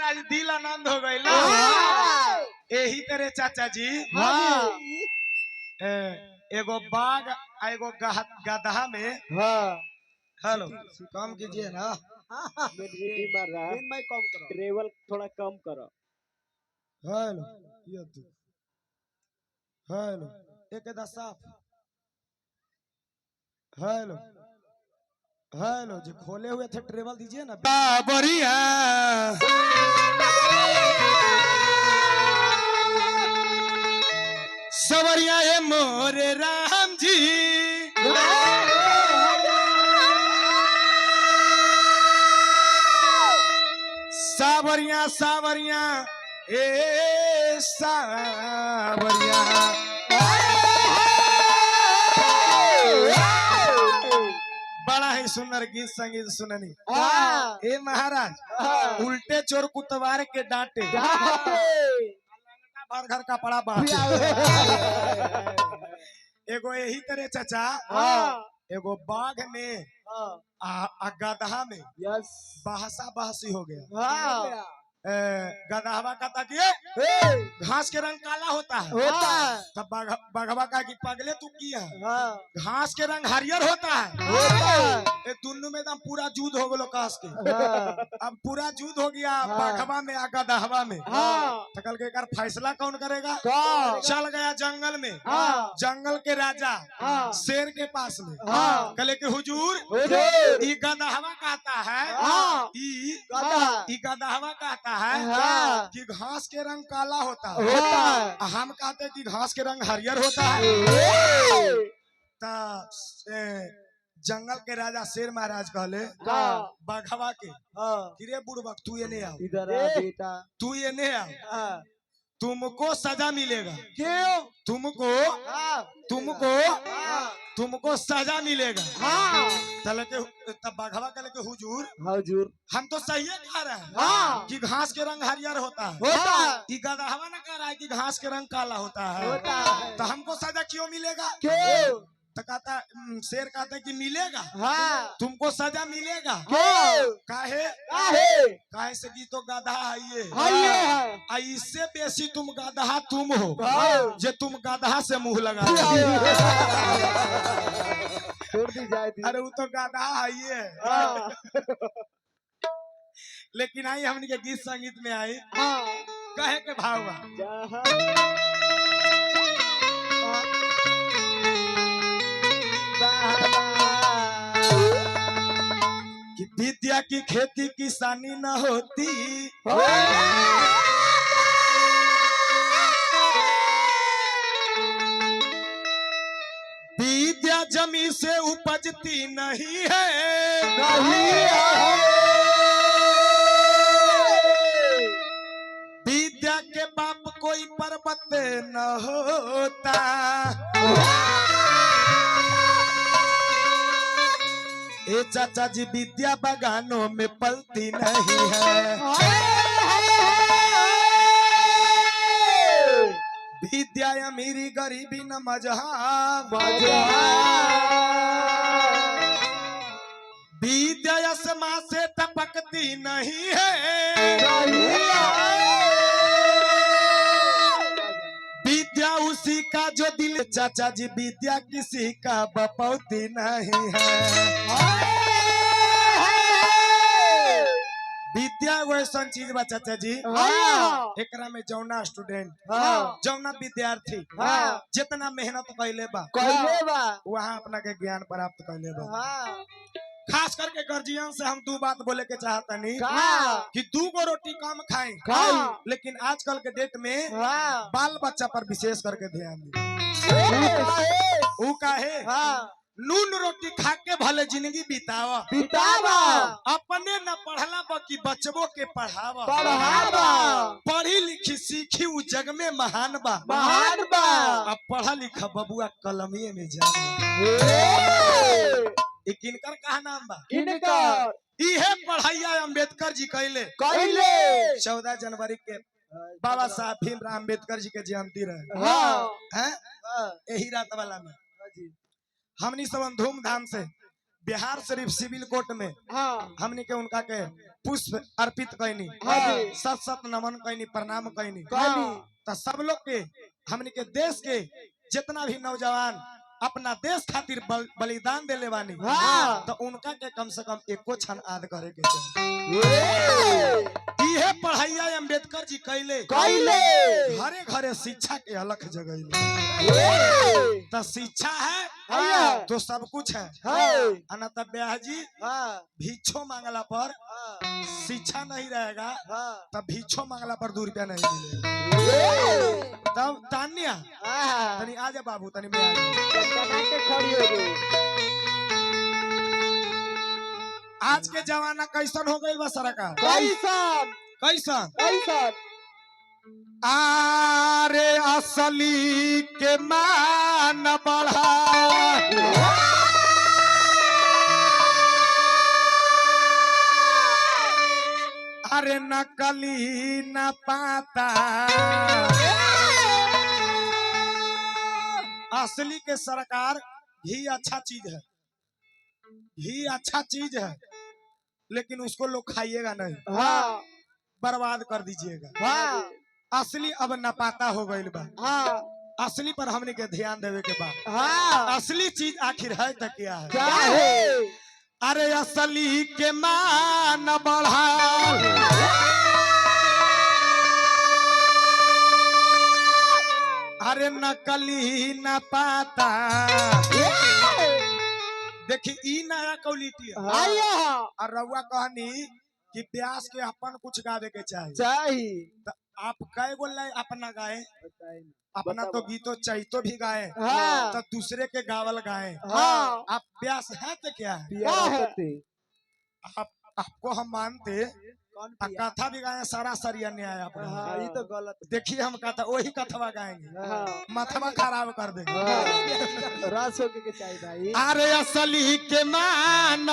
आज दिल आनंद हो गई ना। यही तरह चाचा जी एगो बाघ एगो गधा में। हेलो कम कीजिए ना। मार रहा है। कम करो। ट्रेवल थोड़ा कम करो। हेलो हेलो एक साफ। हेलो हेलो जो खोले हुए थे ट्रेवल दीजिए ना। बढ़िया सवरिया है मोरे राम जी। सावरिया सावरिया ए सावरिया बड़ा ही सुंदर गीत संगीत सुननी। ए महाराज उल्टे चोर कुतवार के डांटे भर घर का पड़ा बाटे। एगो यही तरह चाचा एगो बाघ में गधा में बहसा बहसी हो गया। गधावा कहता कि घास के रंग काला होता है। तब बाघवा का कि पगले तू किया घास के रंग हरियर होता है। दोनों में एकदम पूरा युद्ध हो गलो कास के। अब पूरा युद्ध हो गया बाघवा में गधावा में। तो कल के कर फैसला कौन करेगा। चल गया जंगल में। जंगल के राजा शेर के पास में कले के हुजूर ई गधावा कहता है ई गधावा कहता है कि घास के रंग काला होता है। हम कहते कि घास के रंग हरियर होता है। जंगल के राजा शेर महाराज कहले बाघवा के गिरे बुड़बक तू ये नहीं आओ इधर आ बेटा। तू ये नहीं आओ तुमको सजा मिलेगा। क्यों? तुमको तुमको तुमको सजा मिलेगा। तब बाघवा कहले के हुजूर हम तो सही कह रहे हैं कि घास के रंग हरियर होता है। ये गधावा ना कह रहा है कि घास के रंग काला होता है। तो हमको सजा क्यों मिलेगा। क्यों? तो कहता शेर कहता है कि मिलेगा तुमको सजा मिलेगा। काहे काहे से कि तो गधा है ये इससे बेसी तुम गधा तुम हो जे तुम गधा से मुंह लगा। छोड़ दी जाए थी। अरे वो तो गधा है ये। लेकिन आई हमने के गीत संगीत में आई कहे के भाव कि विद्या की खेती किसानी न होती विद्या जमी से उपजती नहीं है। विद्या के बाप कोई पर्वत न होता। ए चाचा जी विद्या बगानों में पलती नहीं है। विद्या अमीरी गरीबी न मजहब विद्या आसमां से टपकती नहीं है। विद्या उसी का जो दिल चाचा जी विद्या किसी का बपौती नहीं है। विद्या वैसा चीज बा चाचा जी एकरा में जौना स्टूडेंट जौना विद्यार्थी जितना मेहनत कैले बा वहाँ अपना के ज्ञान प्राप्त कैले बा। खास करके गार्जियन से हम दो बात बोले के चाहता नहीं कि 2 गो रोटी कम खाएं लेकिन आजकल के डेट में बाल बच्चा पर विशेष करके ध्यान दें। वो काहे नून रोटी खा के भले जिंदगी बितावा अपने न पढ़ला बाकी बच्चों के पढ़ावा। पढ़ी लिखी सीखी उ जग में महान बा अब पढ़ा लिखा बबुआ कलमिए में जाने। किनकर कहा नाम बा इहे पढ़ाइया अम्बेडकर जी कैले 14 जनवरी के बाबा साहब भीमराव अम्बेडकर जी के जयंती रहे यही रात वाला में हमनी सब धूमधाम से बिहार शरीफ सिविल कोर्ट में हाँ हमने के उनका के पुष्प अर्पित कैनी, हाँ जी। सत सत नमन कैनी, प्रणाम कैनी। कैनी। तो सब लोग के हमने के देश के जितना भी नौजवान अपना देश खातिर बलिदान देले बानी, हाँ। तो उनका के कम से कम एको क्षण याद करे के चाहिए। इहे पढ़ाइया अम्बेडकर जी कैले घरे घरे शिक्षा के अलख जगैले। तो शिक्षा है तो सब कुछ है, ना तो ब्याह जी भिक्षो मांगला पर शिक्षा नहीं रहेगा, तब भिक्षो मांगला पर 2 रुपया नहीं मिलेगा। तब तान्या तनी आजा बाबू तनी में आज के जमाना कैसन हो गई बा सरकार, कैसन आरे असली के मान बढ़ा, अरे नकली न पाता। असली के सरकार घी अच्छा चीज है, घी अच्छा चीज है, लेकिन उसको लोग खाइएगा नहीं, बर्बाद कर दीजिएगा। असली अब नपाता हो गई बा, असली पर हमने के ध्यान देवे के बाद असली चीज आखिर है तो क्या है? अरे असली के मान बढ़ा, अरे नकली न पाता। देखी ई नया क्वालिटी है। और रउआ कहनी कि ब्यास के अपन कुछ गावे के चाहिए, तो आप कै बोल अपना गाए? अपना तो गीतो चाहिए भी गाए, तो दूसरे के गावल गाए। आप ब्यास है तो क्या है? आपको हम मानते कथा भी गाए, सारा सरिया न्याय अपना। ये तो गलत। देखिए हम कथा वही कथवा गाएंगे, माथवा खराब कर देंगे। रास होके के चाहिए भाई। अरे असली के मान